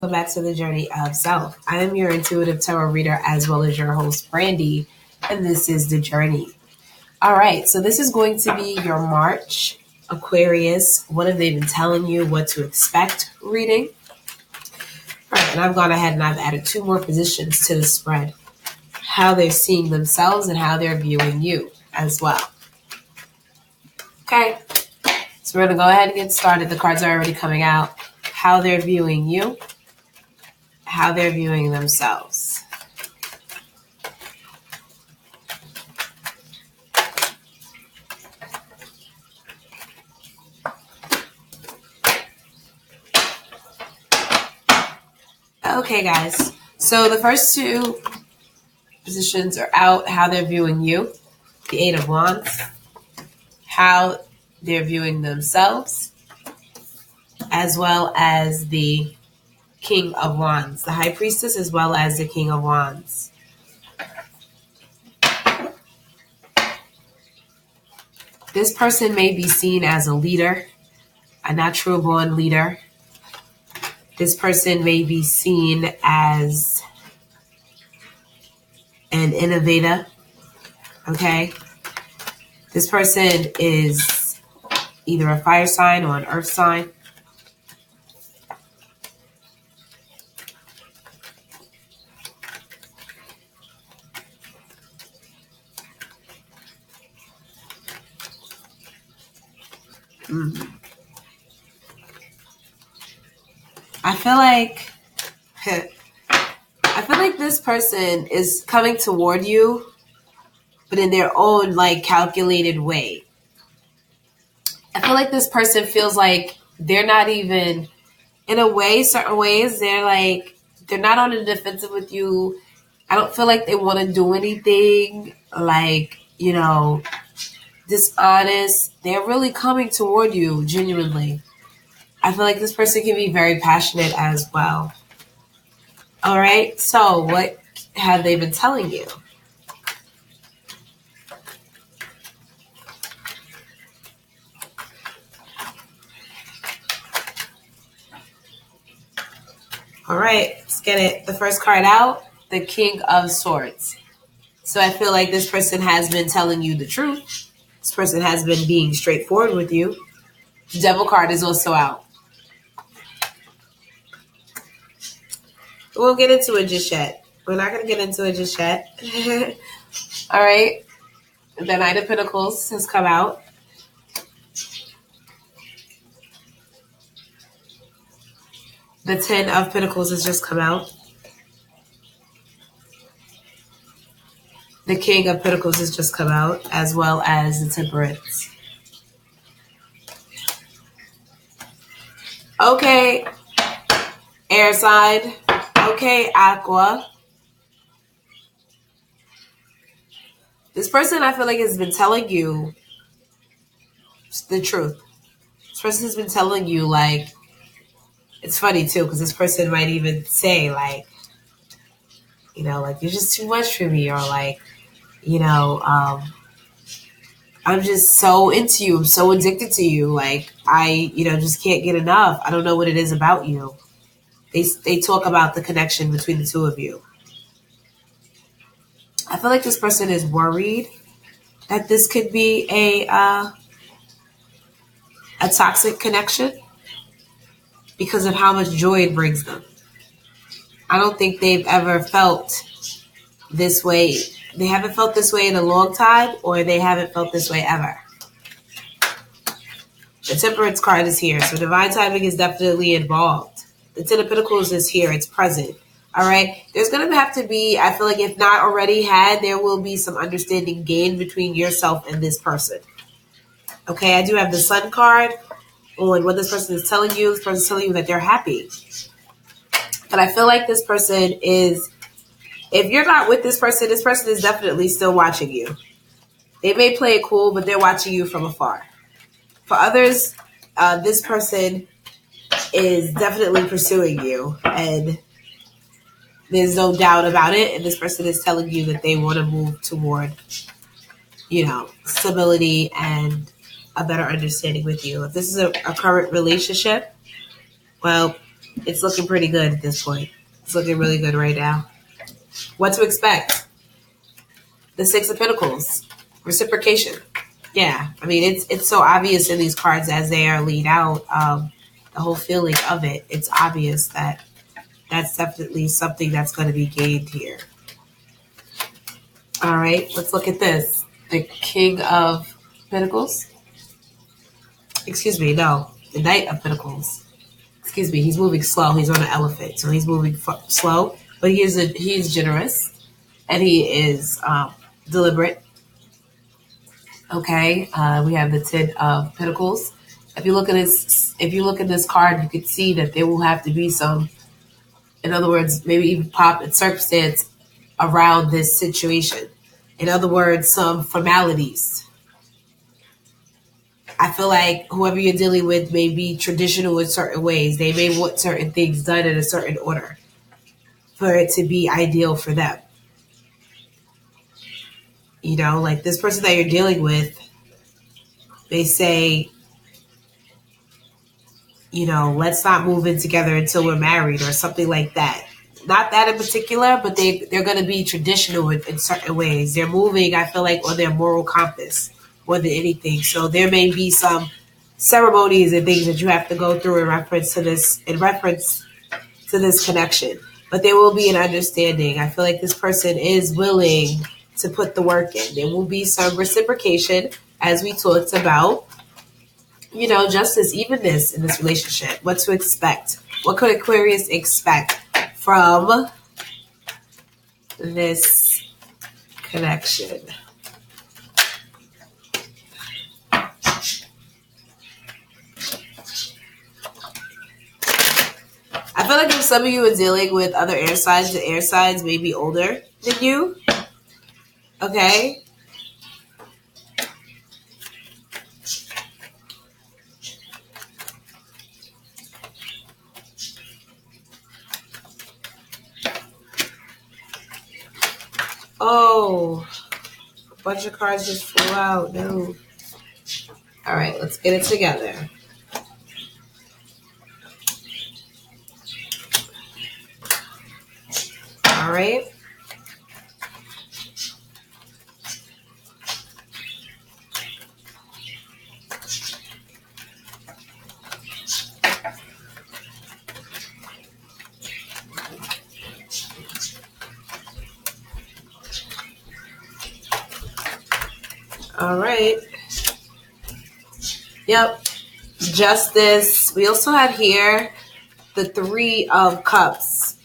Welcome back to the Journey of Self. I am your intuitive tarot reader as well as your host, Brandy, and this is The Journey. All right, so this is going to be your March Aquarius. What have they been telling you? What to expect reading? All right, and I've gone ahead and I've added 2 more positions to the spread. How they're seeing themselves and how they're viewing you as well. Okay, so we're going to go ahead and get started. The cards are already coming out. How they're viewing you. How they're viewing themselves. Okay, guys. So the first 2 positions are out. How they're viewing you. The 8 of Wands. How they're viewing themselves. As well as the King of Wands, the High Priestess, as well as the King of Wands. This person may be seen as a leader, a natural-born leader. This person may be seen as an innovator, okay? This person is either a fire sign or an earth sign. I feel like this person is coming toward you, but in their own calculated way. I feel like this person feels like they're not even, in a way, certain ways, they're not on the defensive with you. I don't feel like they want to do anything dishonest. They're really coming toward you genuinely. I feel like this person can be very passionate as well. All right. So what have they been telling you? All right. Let's get it. The first card out, the King of Swords. So I feel like this person has been telling you the truth. This person has been being straightforward with you. The Devil card is also out. We won't get into it just yet. We're not going to get into it just yet. All right. The Knight of Pentacles has come out. The 10 of Pentacles has just come out. The King of Pentacles has just come out, as well as the Temperance. Okay, air sign. Okay, Aqua. This person, I feel like, has been telling you the truth. This person has been telling you, it's funny, too, because this person might even say, you're just too much for me, or I'm just so into you. I'm so addicted to you. I just can't get enough. I don't know what it is about you. They talk about the connection between the 2 of you. I feel like this person is worried that this could be a toxic connection because of how much joy it brings them. I don't think they've ever felt this way. They haven't felt this way in a long time, or they haven't felt this way ever. The Temperance card is here, so divine timing is definitely involved. The 10 of Pentacles is here. It's present. All right? There's going to have to be, I feel like if not already had, there will be some understanding gained between yourself and this person. Okay? I do have the Sun card on what this person is telling you. This person is telling you that they're happy. But I feel like this person is, if you're not with this person is definitely still watching you. They may play it cool, but they're watching you from afar. For others, this person is definitely pursuing you, and there's no doubt about it. And this person is telling you that they want to move toward, stability and a better understanding with you. If this is a current relationship, well, It's looking pretty good at this point. It's looking really good right now. What to expect? The Six of Pentacles. Reciprocation. Yeah. I mean, it's so obvious in these cards as they are laid out. The whole feeling of it. It's obvious that that's definitely something that's going to be gained here. All right. Let's look at this. The King of Pentacles. Excuse me. No. The Knight of Pentacles. Excuse me. He's moving slow. He's on an elephant. So he's moving slow. But he is generous. And he is deliberate. Okay. We have the Ten of Pentacles. If you look at this card, you can see that there will have to be some, in other words, maybe even pop and circumstance around this situation. In other words, some formalities. I feel like whoever you're dealing with may be traditional in certain ways. They may want certain things done in a certain order for it to be ideal for them. You know, like this person that you're dealing with, they say, you know, let's not move in together until we're married or something like that. Not that in particular, but they're going to be traditional in certain ways. They're moving, I feel like, on their moral compass more than anything. So there may be some ceremonies and things that you have to go through in reference to this connection. But there will be an understanding. I feel like this person is willing to put the work in. There will be some reciprocation, as we talked about. You know, justice, evenness in this relationship. What to expect? What could Aquarius expect from this connection? I feel like if some of you are dealing with other air signs, the air signs may be older than you. Okay? Oh, a bunch of cards just flew out. No. All right, let's get it together. All right. All right. Yep. Justice. We also have here the Three of Cups.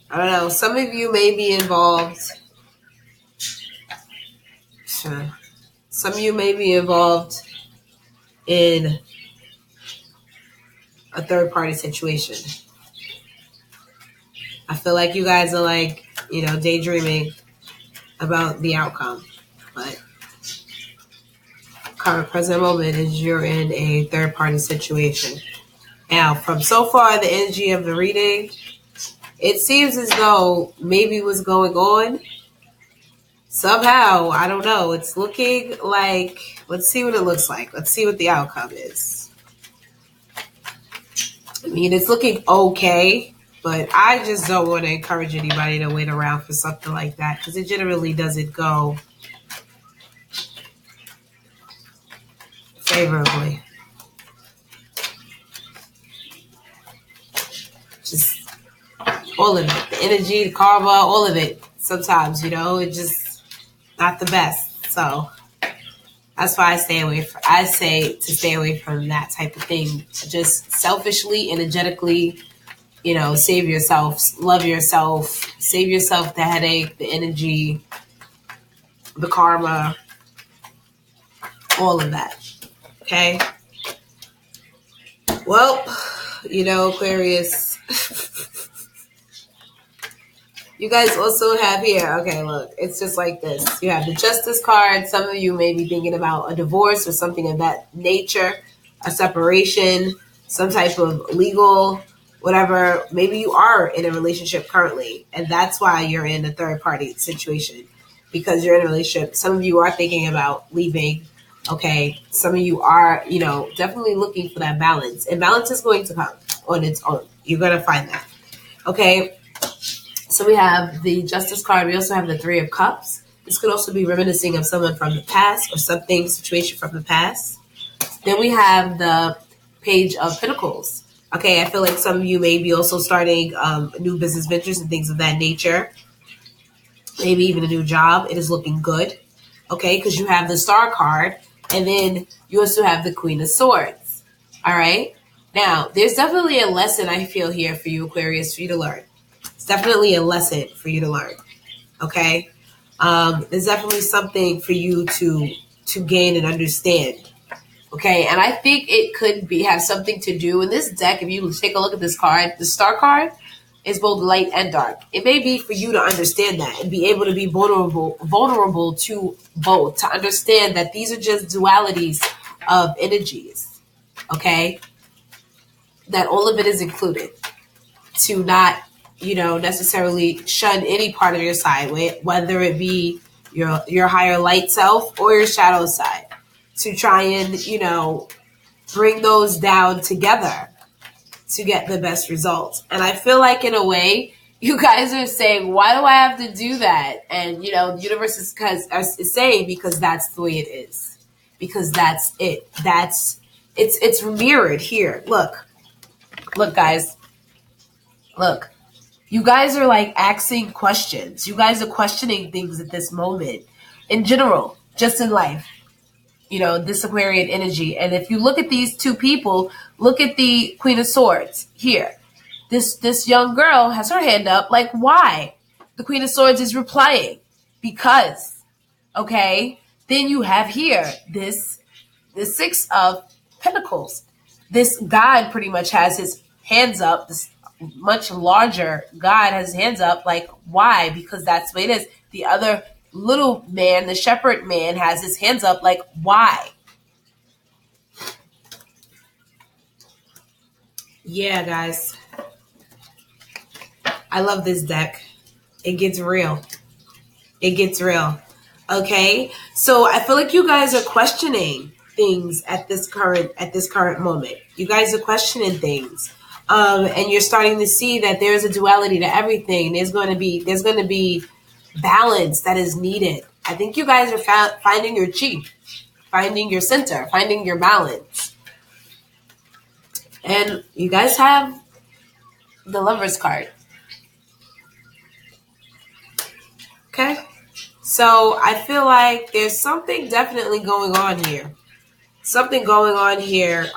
I don't know. Some of you may be involved. Some of you may be involved in a third-party situation. I feel like you guys are like, you know, daydreaming about the outcome. But current present moment is you're in a third-party situation. Now, from so far, the energy of the reading, it seems as though maybe what's going on, somehow, I don't know, it's looking like, let's see what it looks like. Let's see what the outcome is. I mean, it's looking okay, but I just don't want to encourage anybody to wait around for something like that because it generally doesn't go favorably. Just all of it. The energy, the karma, all of it. Sometimes, you know, it's just not the best. So that's why I say to stay away from that type of thing. Just selfishly, energetically, you know, save yourself, love yourself, save yourself the headache, the energy, the karma, all of that. Okay. Well, you know, Aquarius, you guys also have here, okay, look, it's just like this. You have the Justice card. Some of you may be thinking about a divorce or something of that nature, a separation, some type of legal, whatever. Maybe you are in a relationship currently, and that's why you're in a third-party situation, because you're in a relationship. Some of you are thinking about leaving. Okay, some of you are, you know, definitely looking for that balance. And balance is going to come. on its own. You're going to find that. Okay. So we have the Justice card. We also have the Three of Cups. This could also be reminiscing of someone from the past or situation from the past. Then we have the Page of Pentacles. Okay, I feel like some of you may be also starting new business ventures and things of that nature. Maybe even a new job. It is looking good. Okay, because you have the Star card. And then you also have the Queen of Swords. All right. Now, there's definitely a lesson I feel here for you, Aquarius, for you to learn. It's definitely a lesson for you to learn. Okay. There's definitely something for you to gain and understand. Okay, and I think it could have something to do in this deck. If you take a look at this card, the Star card is both light and dark. It may be for you to understand that and be able to be vulnerable to both, to understand that these are just dualities of energies. Okay, that all of it is included. To not, necessarily shun any part of your side, whether it be your higher light self or your shadow side. To try and, bring those down together to get the best results. And I feel like in a way, you guys are saying, why do I have to do that? And, the universe is saying, because that's the way it is. Because that's it. It's mirrored here. Look, guys. Look, you guys are like asking questions. You guys are questioning things at this moment in general, just in life. This Aquarian energy. And if you look at these two people, look at the Queen of Swords here. This young girl has her hand up. Like, why? The Queen of Swords is replying. Because. Okay? Then you have here the Six of Pentacles. This God pretty much has his hands up. This much larger God has his hands up. Like, why? Because that's what it is. The other little man, the shepherd man, has his hands up. Like, why? Yeah, guys. I love this deck. It gets real. It gets real. Okay? So I feel like you guys are questioning things at this current moment. You guys are questioning things. And you're starting to see that there's a duality to everything. There's going to be balance that is needed. I think you guys are finding your chi, finding your center, finding your balance. And you guys have the Lover's card. Okay? So I feel like there's something definitely going on here. Something going on here.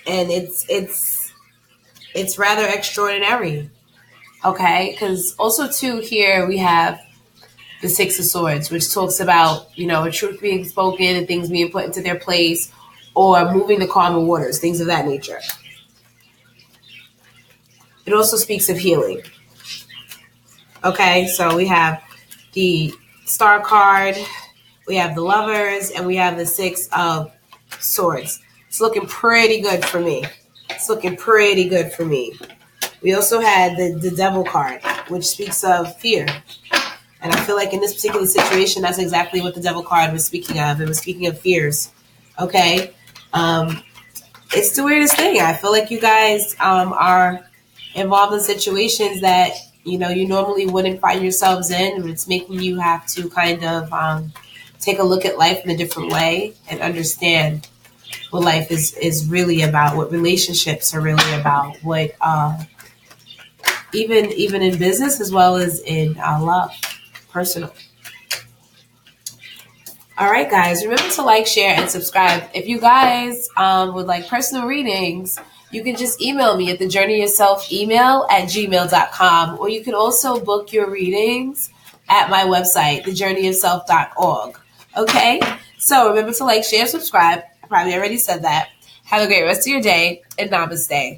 And it's rather extraordinary. Okay, because also too here we have the Six of Swords, which talks about, a truth being spoken and things being put into their place, or moving the calmer waters, things of that nature. It also speaks of healing. Okay, so we have the Star card, we have the Lovers, and we have the Six of Swords. It's looking pretty good for me. It's looking pretty good for me. We also had the Devil card, which speaks of fear. And I feel like in this particular situation, that's exactly what the Devil card was speaking of. It was speaking of fears. Okay? It's the weirdest thing. I feel like you guys are involved in situations that, you normally wouldn't find yourselves in. And it's making you have to kind of take a look at life in a different way and understand what life is really about, what relationships are really about, what even in business as well as in love, personal. All right, guys, remember to like, share, and subscribe. If you guys would like personal readings, you can just email me at thejourneyofself@gmail.com, or you can also book your readings at my website, thejourneyofself.org. Okay, so remember to like, share, subscribe. I probably already said that. Have a great rest of your day, and namaste.